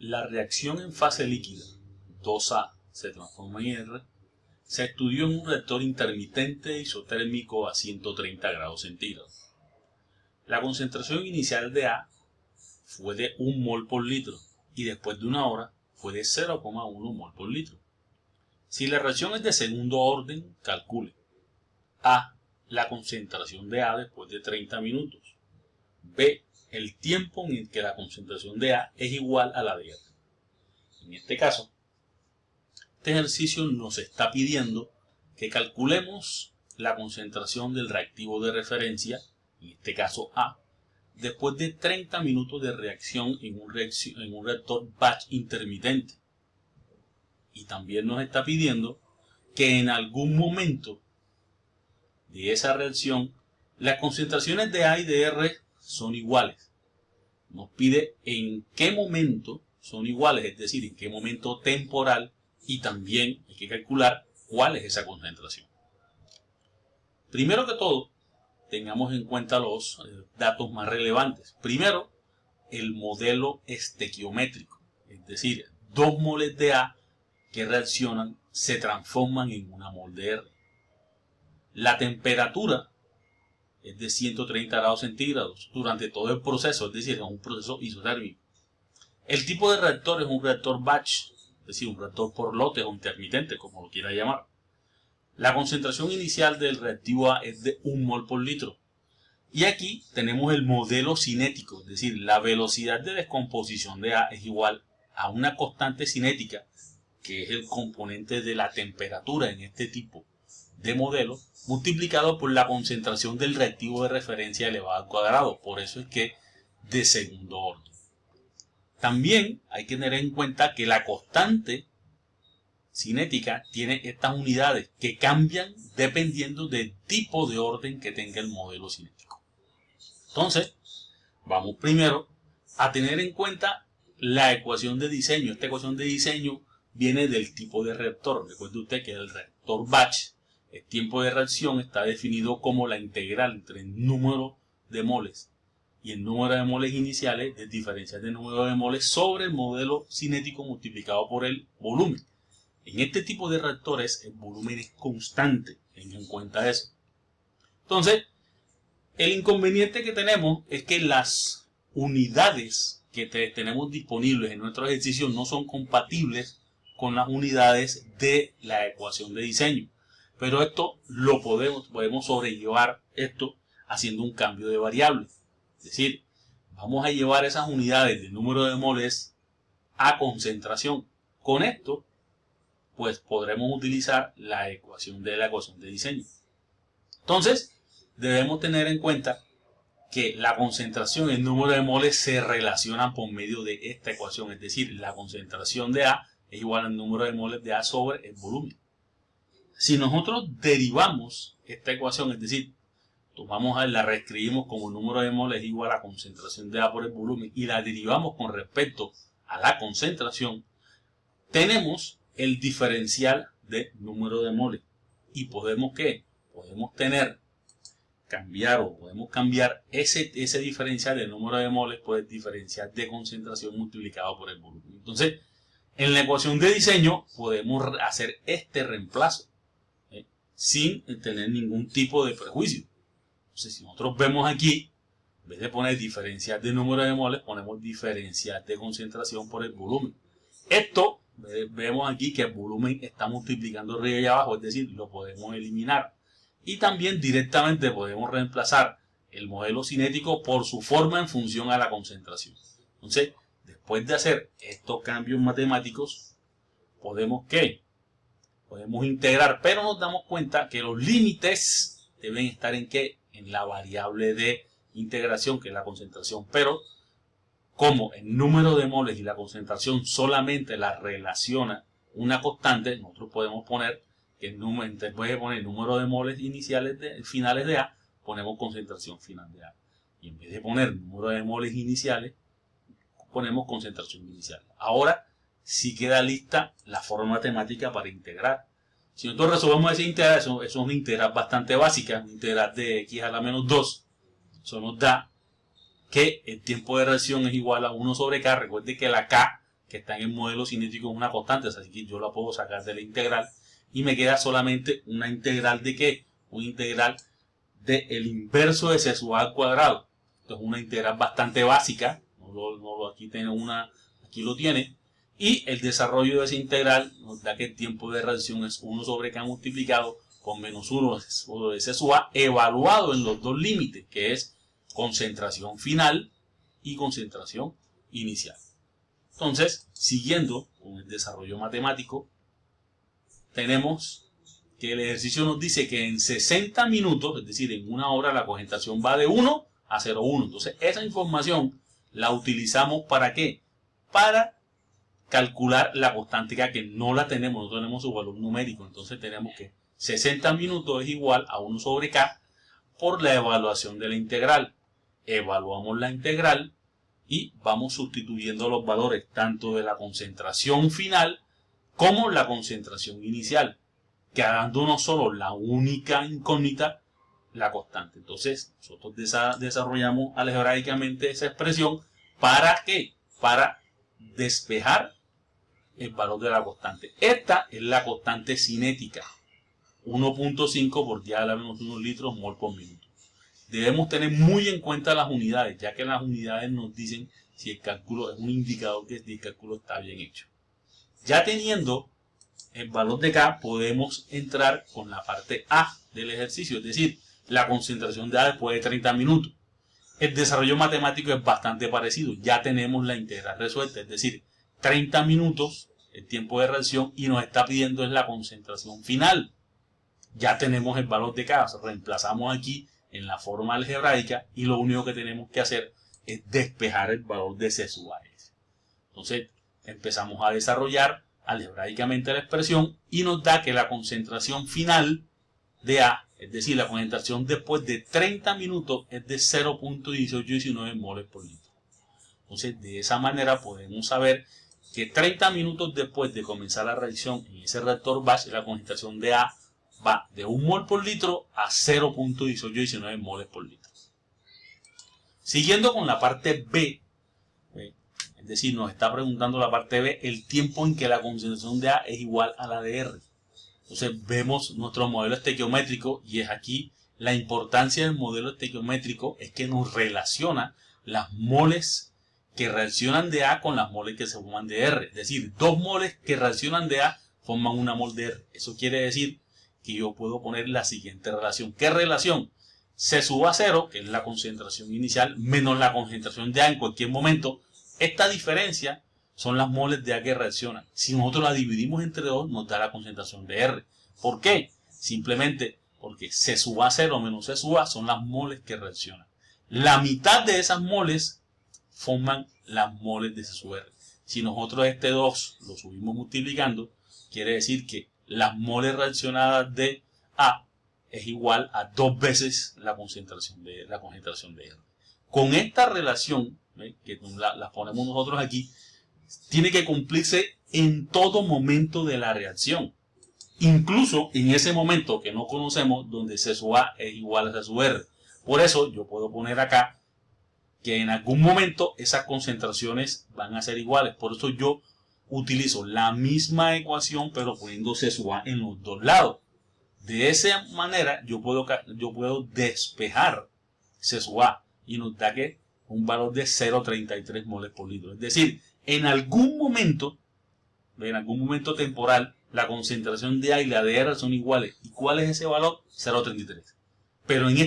La reacción en fase líquida 2A se transforma en R se estudió en un reactor intermitente isotérmico a 130 grados centígrados. La concentración inicial de A fue de 1 mol por litro y después de una hora fue de 0,1 mol por litro. Si la reacción es de segundo orden, calcule A. La concentración de A después de 30 minutos. B. El tiempo en el que la concentración de A es igual a la de R. En este caso, este ejercicio nos está pidiendo que calculemos la concentración del reactivo de referencia, en este caso A, después de 30 minutos de reacción en un reactor batch intermitente. Y también nos está pidiendo que en algún momento de esa reacción las concentraciones de A y de R son iguales. Nos pide en qué momento son iguales, es decir, en qué momento temporal, y también hay que calcular cuál es esa concentración. Primero que todo, tengamos en cuenta los datos más relevantes. Primero, el modelo estequiométrico, es decir, 2 moles de A que reaccionan se transforman en 1 mol de R. La temperatura es de 130 grados centígrados durante todo el proceso, es decir, es un proceso isotérmico. El tipo de reactor es un reactor batch, es decir, un reactor por lotes o intermitente, como lo quiera llamar. La concentración inicial del reactivo A es de 1 mol por litro. Y aquí tenemos el modelo cinético, es decir, la velocidad de descomposición de A es igual a una constante cinética, que es el componente de la temperatura en este tipo de modelo, multiplicado por la concentración del reactivo de referencia elevado al cuadrado. Por eso es que de segundo orden. También hay que tener en cuenta que la constante cinética tiene estas unidades que cambian dependiendo del tipo de orden que tenga el modelo cinético. Entonces, vamos primero a tener en cuenta la ecuación de diseño. Esta ecuación de diseño viene del tipo de reactor. Recuerde usted que el reactor batch, el tiempo de reacción está definido como la integral entre el número de moles y el número de moles iniciales de diferencias de número de moles sobre el modelo cinético multiplicado por el volumen. En este tipo de reactores el volumen es constante, tengan en cuenta eso. Entonces, el inconveniente que tenemos es que las unidades que tenemos disponibles en nuestro ejercicio no son compatibles con las unidades de la ecuación de diseño. Pero esto lo podemos sobrellevar esto haciendo un cambio de variable. Es decir, vamos a llevar esas unidades de número de moles a concentración. Con esto, pues podremos utilizar la ecuación de diseño. Entonces, debemos tener en cuenta que la concentración y el número de moles se relacionan por medio de esta ecuación. Es decir, la concentración de A es igual al número de moles de A sobre el volumen. Si nosotros derivamos esta ecuación, es decir, la reescribimos como número de moles es igual a concentración de A por el volumen y la derivamos con respecto a la concentración, tenemos el diferencial de número de moles. ¿Y podemos qué? Podemos cambiar ese diferencial de número de moles por el diferencial de concentración multiplicado por el volumen. Entonces, en la ecuación de diseño podemos hacer este reemplazo sin tener ningún tipo de prejuicio. Entonces, si nosotros vemos aquí, en vez de poner diferencial de número de moles, ponemos diferencial de concentración por el volumen. Esto, vemos aquí que el volumen está multiplicando arriba y abajo, es decir, lo podemos eliminar. Y también directamente podemos reemplazar el modelo cinético por su forma en función a la concentración. Entonces, después de hacer estos cambios matemáticos, podemos integrar, pero nos damos cuenta que los límites deben estar en la variable de integración, que es la concentración, pero como el número de moles y la concentración solamente la relaciona una constante, nosotros podemos poner que después de poner número de moles finales de A, ponemos concentración final de A. Y en vez de poner número de moles iniciales, ponemos concentración inicial. Ahora sí queda lista la forma matemática para integrar. Si nosotros resolvemos esa integral, eso es una integral bastante básica, una integral de x a la menos 2. Eso nos da que el tiempo de reacción es igual a 1 sobre k. Recuerde que la k, que está en el modelo cinético es una constante, así que yo la puedo sacar de la integral y me queda solamente una integral de ¿qué? Una integral del inverso de C sub a al cuadrado. Entonces una integral bastante básica, aquí lo tiene, y el desarrollo de esa integral nos da que el tiempo de reacción es 1 sobre K multiplicado con menos 1 de C sub a evaluado en los dos límites, que es concentración final y concentración inicial. Entonces, siguiendo con el desarrollo matemático, tenemos que el ejercicio nos dice que en 60 minutos, es decir, en una hora, la concentración va de 1 a 0,1. Entonces, esa información la utilizamos ¿para qué? Para calcular la constante K, que no la tenemos, no tenemos su valor numérico. Entonces, tenemos que 60 minutos es igual a 1 sobre K por la evaluación de la integral. Evaluamos la integral y vamos sustituyendo los valores tanto de la concentración final como la concentración inicial, quedándonos solo la única incógnita, la constante. Entonces, nosotros desarrollamos algebraicamente esa expresión. ¿Para qué? Para despejar el valor de la constante. Esta es la constante cinética, 1.5 por 10 a la menos 1 litros mol por minuto. Debemos tener muy en cuenta las unidades, ya que las unidades nos dicen si el cálculo es un indicador que el cálculo está bien hecho. Ya teniendo el valor de K, podemos entrar con la parte A del ejercicio, es decir, la concentración de A después de 30 minutos. El desarrollo matemático es bastante parecido. Ya tenemos la integral resuelta, es decir, 30 minutos el tiempo de reacción y nos está pidiendo es la concentración final. Ya tenemos el valor de K, reemplazamos aquí en la forma algebraica y lo único que tenemos que hacer es despejar el valor de C sub a S. Entonces empezamos a desarrollar algebraicamente la expresión y nos da que la concentración final de A, es decir, la concentración después de 30 minutos es de 0.1819 moles por litro. Entonces de esa manera podemos saber que 30 minutos después de comenzar la reacción en ese reactor batch, la concentración de A va de 1 mol por litro a 0.1819 moles por litro. Siguiendo con la parte B, es decir, nos está preguntando la parte B el tiempo en que la concentración de A es igual a la de R. Entonces vemos nuestro modelo estequiométrico y es aquí la importancia del modelo estequiométrico, es que nos relaciona las moles que reaccionan de A con las moles que se forman de R. Es decir, 2 moles que reaccionan de A forman una mol de R. Eso quiere decir que yo puedo poner la siguiente relación. ¿Qué relación? C sub a 0, que es la concentración inicial, menos la concentración de A en cualquier momento. Esta diferencia son las moles de A que reaccionan. Si nosotros la dividimos entre 2, nos da la concentración de R. ¿Por qué? Simplemente porque C sub a 0 menos C sub a son las moles que reaccionan. La mitad de esas moles forman las moles de C sub R. Si nosotros este 2 lo subimos multiplicando, quiere decir que las moles reaccionadas de A es igual a 2 veces la concentración de R. Con esta relación, que la ponemos nosotros aquí, tiene que cumplirse en todo momento de la reacción. Incluso en ese momento que no conocemos, donde C sub A es igual a C sub R. Por eso yo puedo poner acá que en algún momento esas concentraciones van a ser iguales. Por eso yo utilizo la misma ecuación pero poniendo C sub A en los dos lados. De esa manera yo puedo despejar C sub A y nos da que un valor de 0.33 moles por litro. Es decir, en algún momento temporal, la concentración de A y la de R son iguales. ¿Y cuál es ese valor? 0.33. Pero en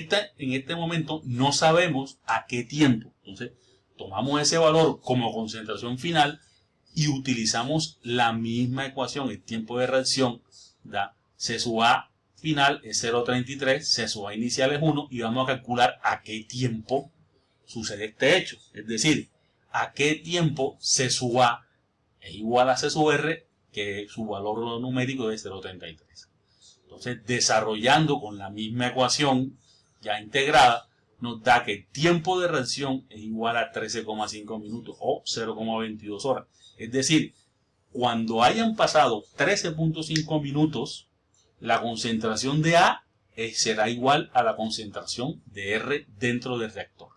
este momento no sabemos a qué tiempo. Entonces, tomamos ese valor como concentración final y utilizamos la misma ecuación. El tiempo de reacción da C sub A final es 0.33, C sub A inicial es 1 y vamos a calcular a qué tiempo sucede este hecho. Es decir, a qué tiempo C sub A es igual a C sub R, que su valor numérico es 0.33. Entonces, desarrollando con la misma ecuación ya integrada, nos da que el tiempo de reacción es igual a 13,5 minutos o 0,22 horas. Es decir, cuando hayan pasado 13,5 minutos, la concentración de A será igual a la concentración de R dentro del reactor.